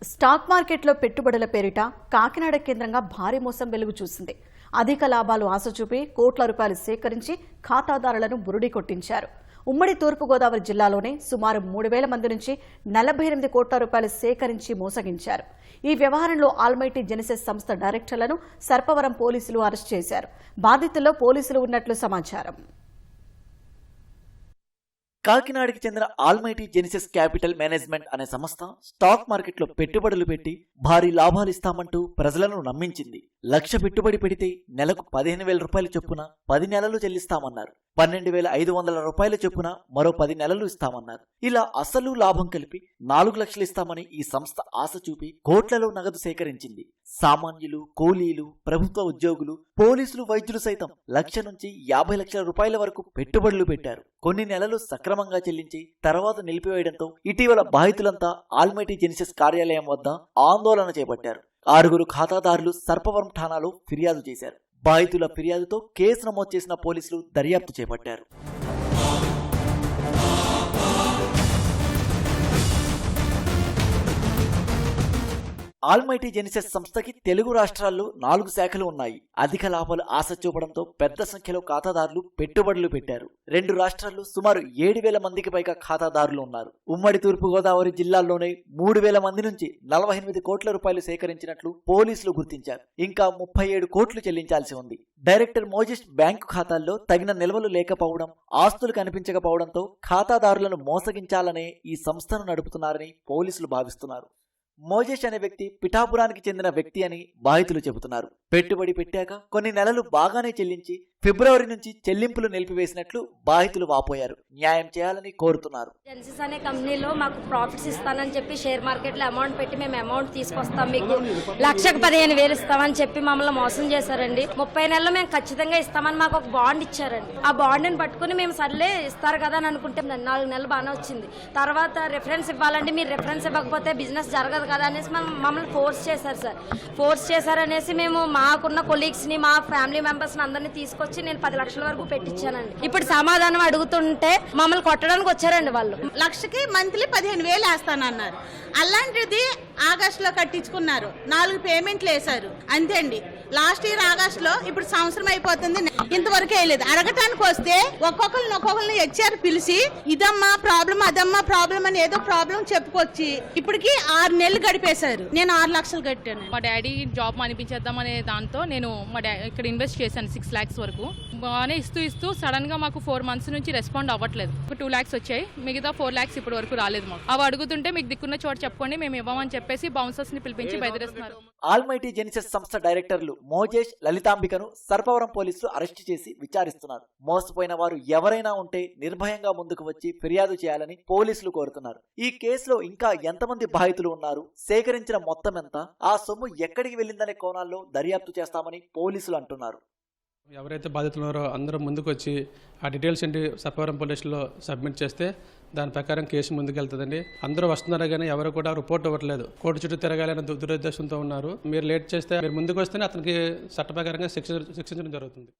Stock మార్కెట్లో పెట్టుబడుల పేరిట కాకినాడ కేంద్రంగా భారీ మోసం వెలుగు చూసింది. అధిక లాభాలు ఆశ చూపి కోట్ల రూపాయలు సేకరించి ఖాతాదారులను బురుడి కొట్టించారు. ఉమ్మడి తూర్పుగోదావరి జిల్లాలోనే సుమారు 3,000 మంది నుంచి 48 కోట్ల రూపాయలు సేకరించి మోసగించారు. ఈ వ్యవహారంలో ఆల్మైటీ జెనెసిస్ సంస్థ డైరెక్టర్లను సర్పవరం పోలీసులు అరెస్ట్ చేశారు. బాధితుల్లో పోలీసులు ఉన్నట్లు సమాచారం. కాకినాడకి చెందిన ఆల్మైటీ జెనెసిస్ క్యాపిటల్ మేనేజ్మెంట్ అనే సంస్థ స్టాక్ మార్కెట్లో పెట్టుబడులు పెట్టి భారీ లాభాలు ఇస్తామంటూ ప్రజలను నమ్మించింది. 1,00,000 పెట్టుబడి పెడితే నెలకు 15,000 రూపాయలు చొప్పున 10 నెలలు చెల్లిస్తామన్నారు. 12,500 రూపాయల చొప్పున మరో 10 నెలలు ఇస్తామన్నారు. ఇలా అసలు లాభం కలిపి 4 లక్షలు ఇస్తామని ఈ సంస్థ ఆశ చూపి కోట్లలో నగదు సేకరించింది. సామాన్యులు, కూలీలు, ప్రభుత్వ ఉద్యోగులు, పోలీసులు, వైద్యులు సైతం 1,00,000 నుంచి 50 లక్షల రూపాయల వరకు పెట్టుబడులు పెట్టారు. కొన్ని నెలలు సక్రమంగా చెల్లించి తర్వాత నిలిపివేయడంతో ఇటీవల బాధితులంతా ఆల్మైటీ జెనెసిస్ కార్యాలయం వద్ద ఆందోళన చేపట్టారు. 6 ఖాతాదారులు సర్పవరం ఠాణాలో ఫిర్యాదు చేశారు. బాధితుల ఫిర్యాదుతో కేసు నమోదు చేసిన పోలీసులు దర్యాప్తు చేపట్టారు. ఆల్మైటీ జెనెసిస్ సంస్థకి తెలుగు రాష్ట్రాల్లో 4 శాఖలు ఉన్నాయి. అధిక లాభాలు ఆశ చూపడంతో పెద్ద సంఖ్యలో ఖాతాదారులు పెట్టుబడులు పెట్టారు. 2 రాష్ట్రాల్లో సుమారు 7,000 మందికి పైగా ఖాతాదారులు ఉన్నారు. ఉమ్మడి తూర్పుగోదావరి జిల్లాల్లోనే 3,000 మంది నుంచి 48 కోట్ల రూపాయలు సేకరించినట్లు పోలీసులు గుర్తించారు. ఇంకా 37 కోట్లు చెల్లించాల్సి ఉంది. డైరెక్టర్ మోజెస్ బ్యాంకు ఖాతాల్లో తగిన నిల్వలు లేకపోవడం, ఆస్తులు కనిపించకపోవడంతో ఖాతాదారులను మోసగించాలనే ఈ సంస్థను నడుపుతున్నారని పోలీసులు భావిస్తున్నారు. మోజెస్ అనే వ్యక్తి పిఠాపురానికి చెందిన వ్యక్తి అని బాధితులు చెబుతున్నారు. పెట్టుబడి పెట్టాక కొన్ని నెలలు బాగానే చెల్లించి ఫిబ్రవరి నుంచి చెల్లింపులు నిలిపివేసినట్లు బాధితులు వాపోయారు. న్యాయం చేయాలని కోరుతున్నారు. జెనెసిస్ అనే కంపెనీలో మాకు ప్రాఫిట్స్ ఇస్తానని చెప్పి షేర్ మార్కెట్ లో అమౌంట్ పెట్టి మేము అమౌంట్ తీసుకొస్తాం, మీకు 1,15,000 ఇస్తామని చెప్పి మమ్మల్ని మోసం చేశారండి. 30 నెలలు మేము ఖచ్చితంగా ఇస్తామని మాకు ఒక బాండ్ ఇచ్చారండి. ఆ బాండ్ ని పట్టుకుని మేము సర్లే ఇస్తారు కదా అని అనుకుంటే 4 నెలలు బాగానే వచ్చింది. తర్వాత రెఫరెన్స్ ఇవ్వాలండి, మీరు రెఫరెన్స్ ఇవ్వకపోతే బిజినెస్ జరగదు కదా అనేసి మమ్మల్ని ఫోర్స్ చేశారు సార్. ఫోర్స్ చేశారనేసి మేము మాకున్న కొలీగ్స్ ని, మా ఫ్యామిలీ మెంబర్స్ ని అందరినీ తీసుకొచ్చి నేను 10 లక్షల వరకు పెట్టించానండి. ఇప్పుడు సమాధానం అడుగుతుంటే మమ్మల్ని కొట్టడానికి వచ్చారండి వాళ్ళు. 1,00,000కి మంత్లీ 15,000 వేస్తానన్నారు. అలాంటిది ఆగస్టులో కట్టించుకున్నారు. 4 పేమెంట్లు వేశారు అంతే అండి. లాస్ట్ ఇయర్ ఆగస్టులో, ఇప్పుడు సంవత్సరం అయిపోతుంది, ఇంతవరకు వేయలేదు. అడగటానికి వస్తే ఒక్కొక్కరిని హెచ్ఆర్ పిలిచి ఇదమ్మా ప్రాబ్లం, అదమ్మా ప్రాబ్లం అని ఏదో ప్రాబ్లం చెప్పుకొచ్చి ఇప్పటికి 6 నెలలు గడిపేశారు. నేను 6 లక్షలు కట్టాను. మా డాడీ జాబ్ అనిపించేద్దాం అనే దాంతో నేను ఇక్కడ ఇన్వెస్ట్ చేశాను 6 lakhs వరకు. బాగానే ఇస్తూ సడన్ గా మాకు 4 months నుంచి రెస్పాండ్ అవ్వట్లేదు. 2 lakhs వచ్చాయి, మిగతా 4 lakhs ఇప్పటి వరకు రాలేదు మాకు. అవి అడుగుతుంటే మీకు దిక్కున్న చోట చెప్పుకోండి, మేము ఇవ్వమని చెప్పేసి బౌన్సర్స్ ని పిలిపించి బెదిరిస్తున్నారు. ఆల్మైటీ జెనెసిస్ సంస్థ డైరెక్టర్లు మోజేష్, లలితాంబికను సర్పవరం పోలీసులు అరెస్టు చేసి విచారిస్తున్నారు. మోసపోయిన వారు ఎవరైనా ఉంటే నిర్భయంగా ముందుకు వచ్చి ఫిర్యాదు చేయాలని పోలీసులు కోరుతున్నారు. ఈ కేసులో ఇంకా ఎంతమంది బాధితులు ఉన్నారు, సేకరించిన మొత్తం ఎంత, ఆ సొమ్ము ఎక్కడికి వెళ్ళిందనే కోణాల్లో దర్యాప్తు చేస్తామని పోలీసులు అంటున్నారు. ఎవరైతే బాధితులు ఉన్నారో అందరూ ముందుకు వచ్చి ఆ డీటెయిల్స్ ఏంటి సర్పవరం పోలీసులో సబ్మిట్ చేస్తే దాని ప్రకారం కేసు ముందుకెళ్తుందండి. అందరూ వస్తున్నారు కానీ ఎవరు కూడా రిపోర్ట్ ఇవ్వట్లేదు. కోర్టు చుట్టూ తిరగాలని దురుద్దేశంతో ఉన్నారు. మీరు లేట్ చేస్తే, మీరు ముందుకు వస్తేనే అతనికి చట్ట ప్రకారంగా శిక్షించడం జరుగుతుంది.